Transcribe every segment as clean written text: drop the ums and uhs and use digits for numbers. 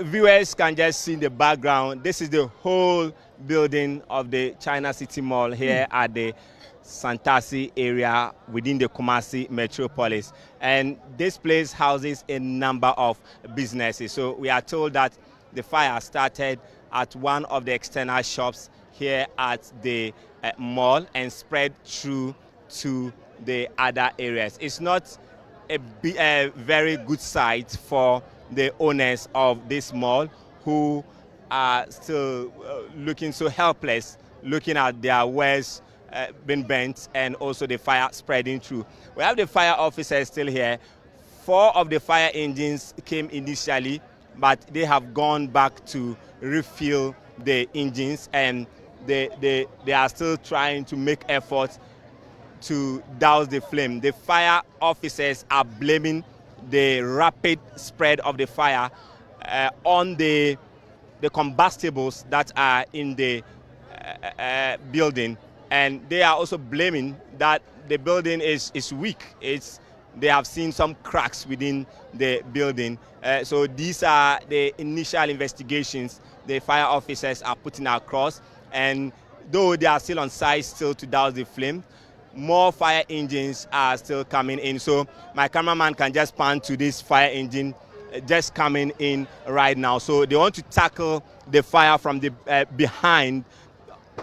viewers can just see in the background, this is the whole building of the China City Mall here at the Santasi area within the Kumasi metropolis. And this place houses a number of businesses. So we are told that the fire started at one of the external shops here at the mall and spread through to the other areas. It's not a very good sight for the owners of this mall, who are still looking so helpless, looking at their wares being burnt and also the fire spreading through. We have the fire officers still here. 4 of the fire engines came initially, but they have gone back to refill the engines, and they are still trying to make efforts to douse the flame. The fire officers are blaming the rapid spread of the fire on the combustibles that are in the building, and they are also blaming that the building is weak. They have seen some cracks within the building. So these are the initial investigations the fire officers are putting across, and though they are still on site still to douse the flame, more fire engines are still coming in. So my cameraman can just pan to this fire engine just coming in right now. So they want to tackle the fire from the behind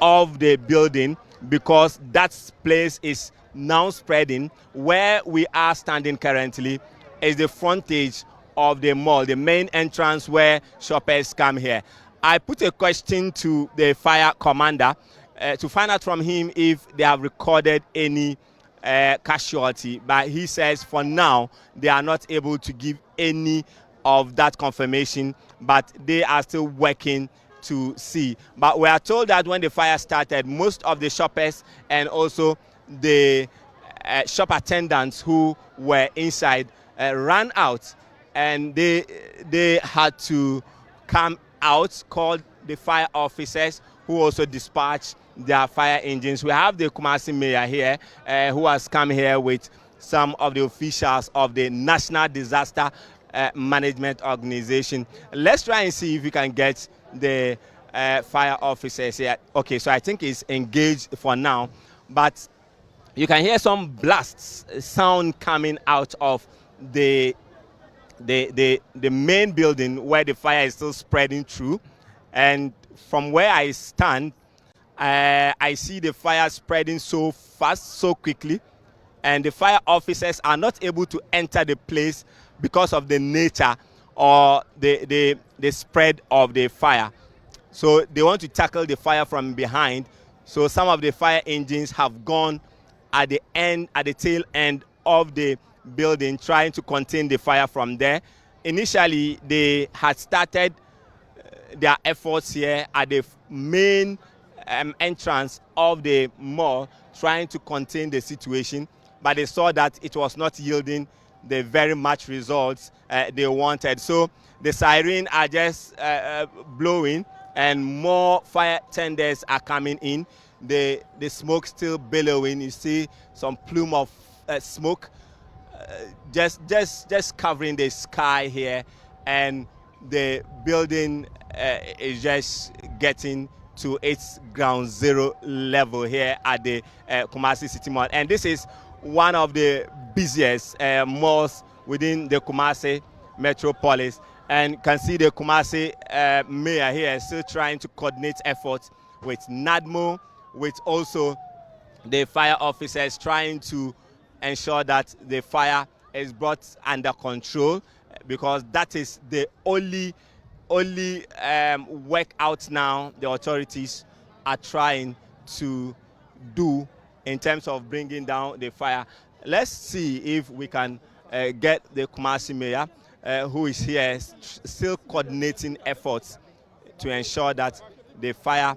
of the building, because that place is now spreading. Where we are standing currently is the frontage of the mall, the main entrance where shoppers come here. I put a question to the fire commander to find out from him if they have recorded any casualty, but he says for now they are not able to give any of that confirmation, but they are still working to see. But we are told that when the fire started, most of the shoppers and also the shop attendants who were inside ran out, and they had to come out, called the fire officers, who also dispatched their fire engines. We have the Kumasi mayor here who has come here with some of the officials of the National Disaster Management Organization. Let's try and see if we can get the fire officers here. Okay, so I think it's engaged for now, but you can hear some blasts sound coming out of the main building where the fire is still spreading through. And from where I stand, I see the fire spreading so fast, so quickly, and the fire officers are not able to enter the place because of the nature or the spread of the fire. So they want to tackle the fire from behind. So some of the fire engines have gone at the tail end of the building, trying to contain the fire from there. Initially, they had started their efforts here at the main entrance of the mall, trying to contain the situation, but they saw that it was not yielding the very much results they wanted. So the sirens are just blowing, and more fire tenders are coming in. The smoke still billowing. You see some plume of smoke just covering the sky here, and the building is just getting to its ground zero level here at the Kumasi City Mall. And this is one of the busiest malls within the Kumasi metropolis. And you can see the Kumasi mayor here still trying to coordinate efforts with NADMO, with also the fire officers, trying to ensure that the fire is brought under control, because that is the only work out now the authorities are trying to do in terms of bringing down the fire. Let's see if we can get the Kumasi mayor who is here still coordinating efforts to ensure that the fire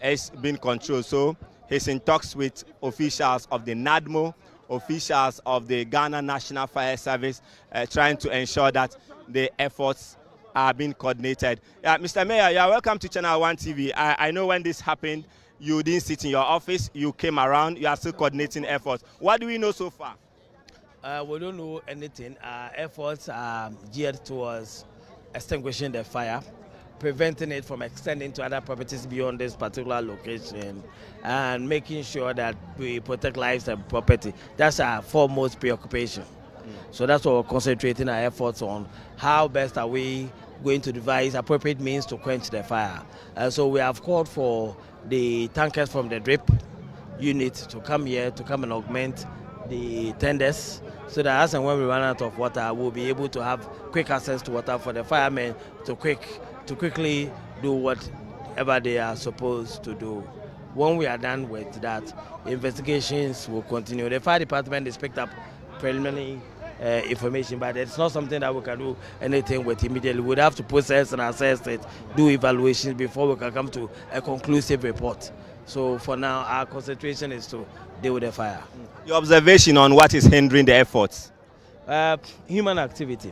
is being controlled. So he's in talks with officials of the NADMO, officials of the Ghana National Fire Service, trying to ensure that the efforts are being coordinated. Mr. Mayor, you are welcome to ChannelOne TV. I know when this happened, you didn't sit in your office, you came around, you are still coordinating efforts. What do we know so far? We don't know anything. Our efforts are geared towards extinguishing the fire, preventing it from extending to other properties beyond this particular location, and making sure that we protect lives and property. That's our foremost preoccupation. So that's what we're concentrating our efforts on. How best are we going to devise appropriate means to quench the fire? So we have called for the tankers from the drip unit to come here to come and augment the tenders, so that as and when we run out of water, we'll be able to have quick access to water for the firemen to quickly do whatever they are supposed to do. When we are done with that, investigations will continue. The fire department has picked up preliminary information, but it's not something that we can do anything with immediately. We'd have to process and assess it, do evaluations before we can come to a conclusive report. So for now, our concentration is to deal with the fire. Your observation on what is hindering the efforts? Human activity.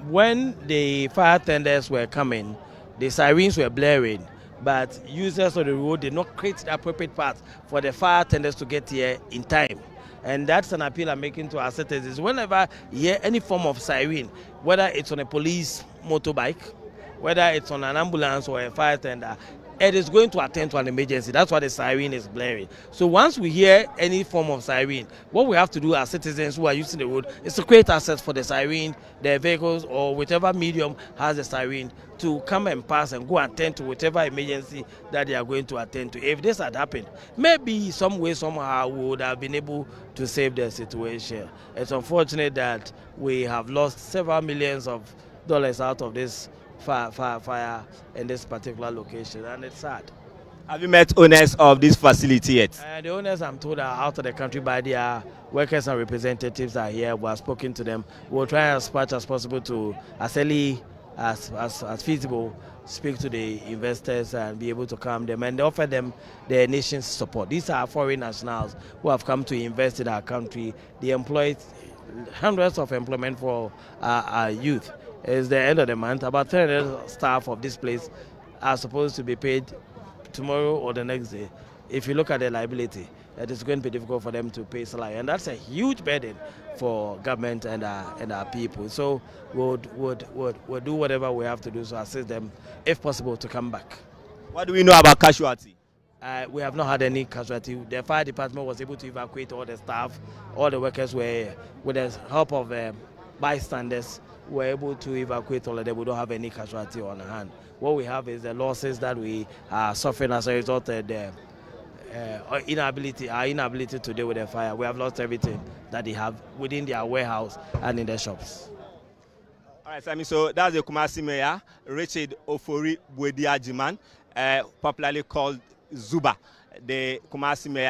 When the fire tenders were coming, the sirens were blaring, but users of the road did not create the appropriate path for the fire tenders to get here in time. And that's an appeal I'm making to our citizens. Whenever you hear any form of siren, whether it's on a police motorbike, whether it's on an ambulance or a fire tender, it is going to attend to an emergency. That's why the siren is blaring. So once we hear any form of siren, what we have to do as citizens who are using the road is to create access for the siren, their vehicles, or whichever medium has the siren, to come and pass and go attend to whichever emergency that they are going to attend to. If this had happened, maybe some way, somehow, we would have been able to save the situation. It's unfortunate that we have lost several millions of dollars out of this fire in this particular location, and it's sad. Have you met owners of this facility yet? The owners, I'm told, are out of the country, but their workers and representatives are here. We have spoken to them. We'll try as much as possible to, as early as feasible, speak to the investors and be able to calm them and offer them the nation's support. These are foreign nationals who have come to invest in our country. They employ hundreds of employment for our youth. It's the end of the month. About 300 staff of this place are supposed to be paid tomorrow or the next day. If you look at the liability, it is going to be difficult for them to pay salary, and that's a huge burden for government and our people. So we'll do whatever we have to do to assist them, if possible, to come back. What do we know about casualty? We have not had any casualty. The fire department was able to evacuate all the staff. All the workers were, with the help of bystanders, were able to evacuate all of them. We don't have any casualty on hand. What we have is the losses that we are suffering as a result of the our inability to deal with the fire. We have lost everything that they have within their warehouse and in their shops. All right, Sammy, so that's the Kumasi Mayor, Richard Ofori Bwediajiman, popularly called Zuba, the Kumasi Mayor.